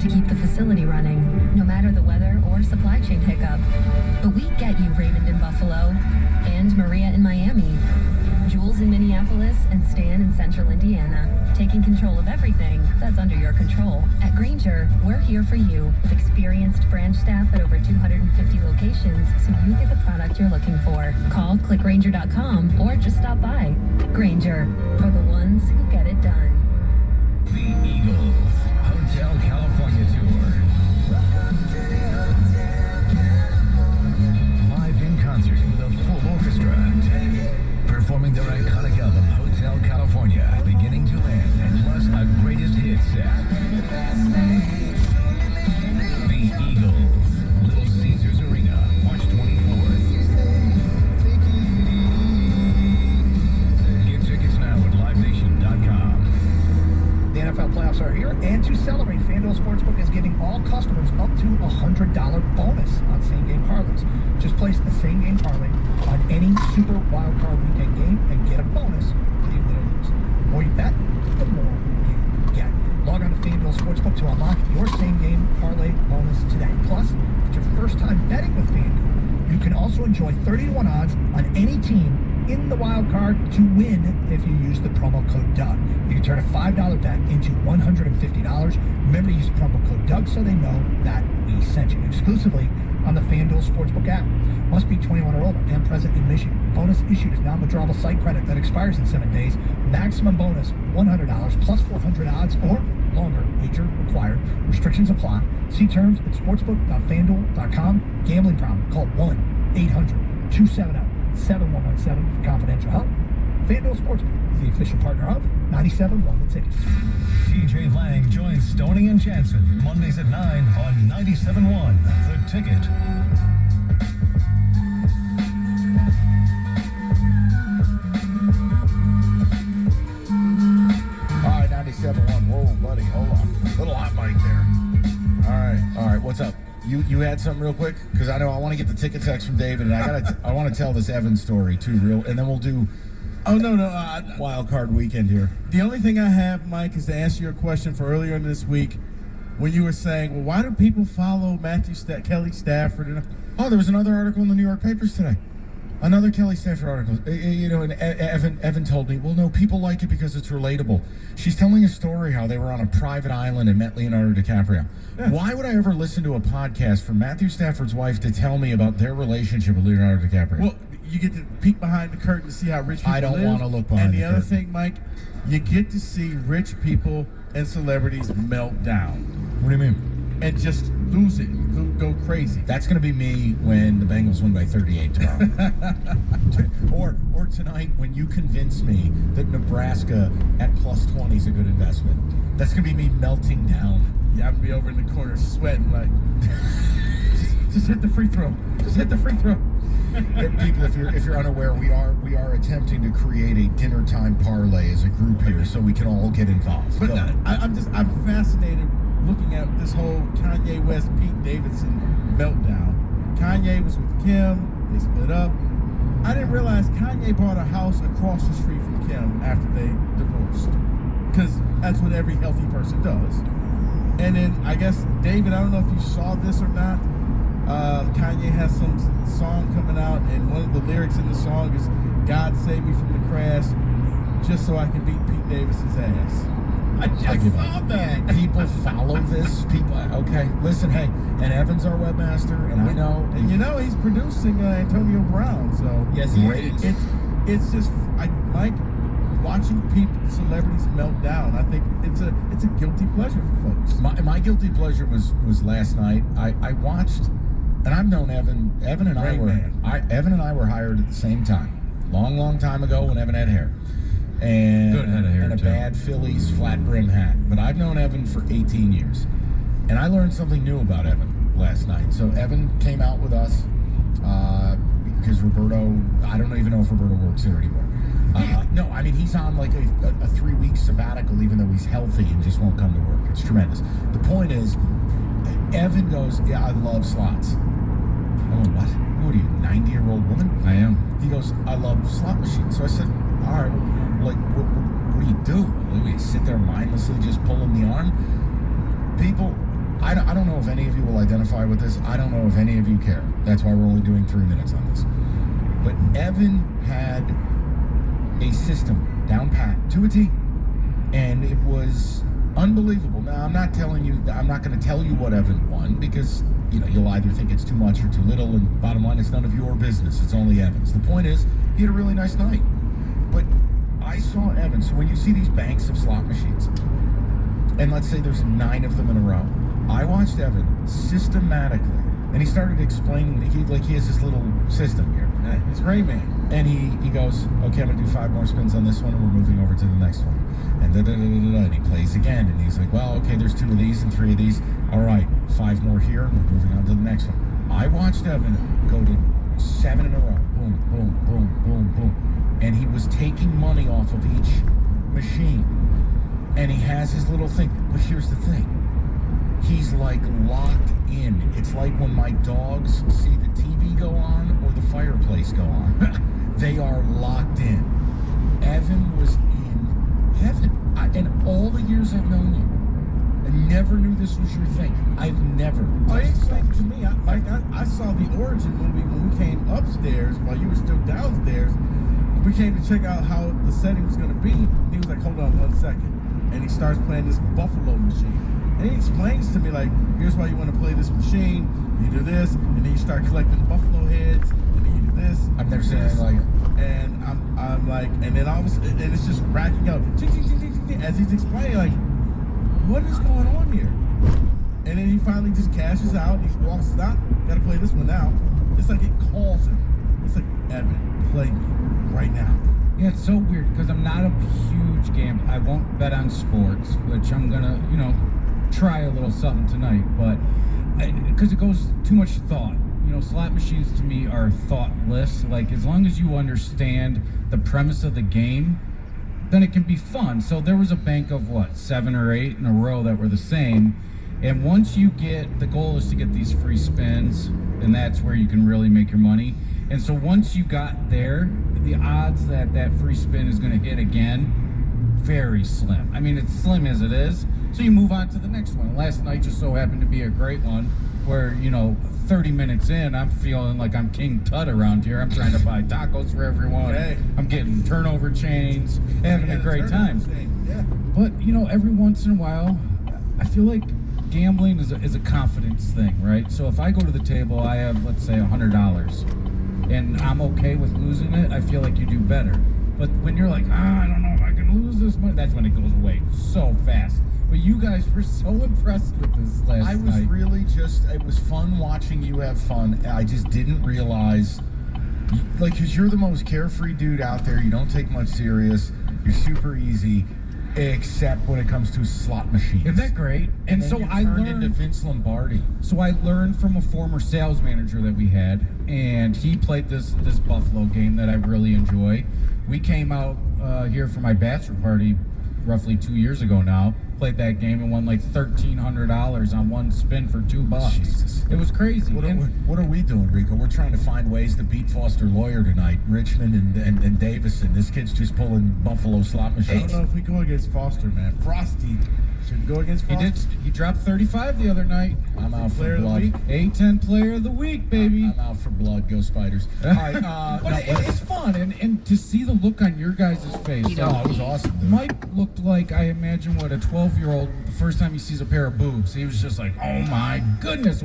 to keep the facility running, no matter the weather or supply chain hiccup. But we get you, Raymond in Buffalo, and Maria in Miami, Jules in Minneapolis, and Stan in Central Indiana, taking control of everything that's under your control. At Grainger, we're here for you with experienced branch staff at over 250 locations so you get the product you're looking for. Call clickgrainger.com or just stop by. Grainger, for the ones who get it done. The Eagles Hotel California Tour. Live in concert with a full orchestra. Performing their iconic album, Hotel California, beginning to end, and plus a greatest hits set. The Eagles, Little Caesars Arena, March 24th. Get tickets now at livenation.com. The NFL playoffs are here, and to celebrate, FanDuel Sportsbook is giving all customers up to a $100 bonus on same-game parlays. Just place a same-game parlay on any Super Wildcard Weekend game and get a bonus if you win or lose. The more you bet, the more you get. Log on to FanDuel Sportsbook to unlock your same-game parlay bonus today. Plus, if it's your first time betting with FanDuel, you can also enjoy 30-to-1 odds on any team in the wild card to win if you use the promo code Doug. You can turn a $5 bet into $150. Remember to use promo code Doug so they know that we sent you. Exclusively on the FanDuel Sportsbook app. Must be 21 or older and present in Michigan. Bonus issued is non-withdrawable site credit that expires in 7 days. Maximum bonus $100 plus 400 odds or longer wager required. Restrictions apply. See terms at sportsbook.fanduel.com. Gambling problem? Call 1-800-270-7117 for confidential help. FanDuel Sportsbook is the official partner of 97.1 The Ticket. TJ Lang joins Stoney and Jansen Mondays at 9 on 97.1 The Ticket. All right, 97.1. Whoa, buddy, hold on. Little hot mic there. All right. What's up? You had something real quick? Because I know I want to get the ticket text from David, and I want to tell this Evan story too, and then we'll do. Oh, no. Wild card weekend here. The only thing I have, Mike, is to answer your question for earlier in this week when you were saying, well, why do people follow Kelly Stafford? Oh, there was another article in the New York papers today. Another Kelly Stafford article. And Evan told me, well, no, people like it because it's relatable. She's telling a story how they were on a private island and met Leonardo DiCaprio. Yeah. Why would I ever listen to a podcast from Matthew Stafford's wife to tell me about their relationship with Leonardo DiCaprio? Well, you get to peek behind the curtain to see how rich people live. I don't want to look behind the curtain. And the other thing, Mike, you get to see rich people and celebrities melt down. What do you mean? And just lose it, go crazy. That's going to be me when the Bengals win by 38 tomorrow. or tonight when you convince me that Nebraska at plus 20 is a good investment. That's going to be me melting down. Yeah, I'm going to be over in the corner sweating like, just hit the free throw. Just hit the free throw. People, if you're unaware, we are attempting to create a dinner time parlay as a group here, so we can all get involved. But I'm fascinated looking at this whole Kanye West Pete Davidson meltdown. Kanye was with Kim. They split up. I didn't realize Kanye bought a house across the street from Kim after they divorced, because that's what every healthy person does. And then I guess David, I don't know if you saw this or not. Kanye has some song coming out, and one of the lyrics in the song is "God save me from the crash, just so I can beat Pete Davidson's ass." I just saw that. People follow this. People, okay. Listen, hey, and Evan's our webmaster, and I know, and he's producing Antonio Brown. So yes, he is. It's just Mike, watching celebrities melt down. I think it's a guilty pleasure for folks. My guilty pleasure was last night. I watched. And I've known Evan. Evan and I were hired at the same time, long time ago when Evan had hair, and good head of hair and a too. Bad Phillies flat brim hat. But I've known Evan for 18 years, and I learned something new about Evan last night. So Evan came out with us because Roberto. I don't even know if Roberto works here anymore. No, I mean he's on like a 3-week sabbatical, even though he's healthy and just won't come to work. It's tremendous. The point is, Evan goes, yeah, I love slots. I went, what? What are you, 90-year-old woman? I am. He goes, I love slot machines. So I said, all right, like, what do you do? You sit there mindlessly just pulling the arm? People, I don't know if any of you will identify with this. I don't know if any of you care. That's why we're only doing 3 minutes on this. But Evan had a system down pat to a T, and it was unbelievable. Now, I'm not going to tell you what Evan won, because you'll either think it's too much or too little, and bottom line, it's none of your business. It's only Evan's. The point is, he had a really nice night. But I saw Evan. So when you see these banks of slot machines, and let's say there's 9 of them in a row, I watched Evan systematically, and he started explaining that he has this little system here. It's Rayman. And he goes, okay, I'm gonna do 5 more spins on this one, and we're moving over to the next one. And and he plays again, and he's like, well, okay, there's 2 of these and 3 of these. All right, 5 more here, and we're moving on to the next one. I watched Evan go to 7 in a row. Boom, boom, boom, boom, boom. And he was taking money off of each machine. And he has his little thing. But here's the thing. He's like locked in. It's like when my dogs see the TV go on or the fireplace go on. They are locked in. Evan was in heaven. In all the years I've known you, I never knew this was your thing. I've never. Oh, he explained to me. I saw the Origin movie when we came upstairs while you were still downstairs. We came to check out how the setting was going to be. He was like, hold on 1 second. And he starts playing this Buffalo machine. And he explains to me, like, here's why you want to play this machine. You do this, and then you start collecting the Buffalo heads, and then you do this. I've never seen anything like it. And I'm like, and then all of a sudden, and it's just racking up. As he's explaining, like, what is going on here? And then he finally just cashes out. He walks out. Got to play this one now. It's like it calls him. It's like, Evan, play me right now. Yeah, it's so weird because I'm not a huge gambler. I won't bet on sports, which I'm gonna, try a little something tonight. But because it goes too much thought. Slot machines to me are thoughtless. Like, as long as you understand the premise of the game, then it can be fun. So there was a bank of 7 or 8 in a row that were the same. And once you the goal is to get these free spins, and that's where you can really make your money. And so once you got there, the odds that that free spin is going to hit again, very slim. I mean, it's slim as it is. So you move on to the next one. Last night just so happened to be a great one where, 30 minutes in, I'm feeling like I'm King Tut around here. I'm trying to buy tacos for everyone. Hey. I'm getting turnover chains, having a great time. Yeah. But, every once in a while, I feel like gambling is a confidence thing, right? So if I go to the table, I have, let's say, $100, and I'm okay with losing it, I feel like you do better. But when you're like, I don't know if I can lose this money, that's when it goes away so fast. But you guys were so impressed with this last night. I was really it was fun watching you have fun. I just didn't realize, because you're the most carefree dude out there. You don't take much serious. You're super easy, except when it comes to slot machines. Isn't that great? And so I turned learned into Vince Lombardi. So I learned from a former sales manager that we had, and he played this Buffalo game that I really enjoy. We came out here for my bachelor party roughly 2 years ago now. Played that game and won like $1,300 on one spin for $2. Jesus. It was crazy. What are we doing, Rico? We're trying to find ways to beat Foster Lawyer tonight. Richmond and Davison. This kid's just pulling Buffalo slot I machines. don't know if we go against Foster, man. Frosty should go against Foster. He dropped 35 the other night. I'm out for Player of the blood. week? A10 player of the week, baby. I'm out for blood. Go Spiders. All right. But it's fun, and to see the look on your guys' face. it was awesome, dude. Mike looked like, I imagine, what a 12-year-old, the first time he sees a pair of boobs, he was just like, oh my goodness.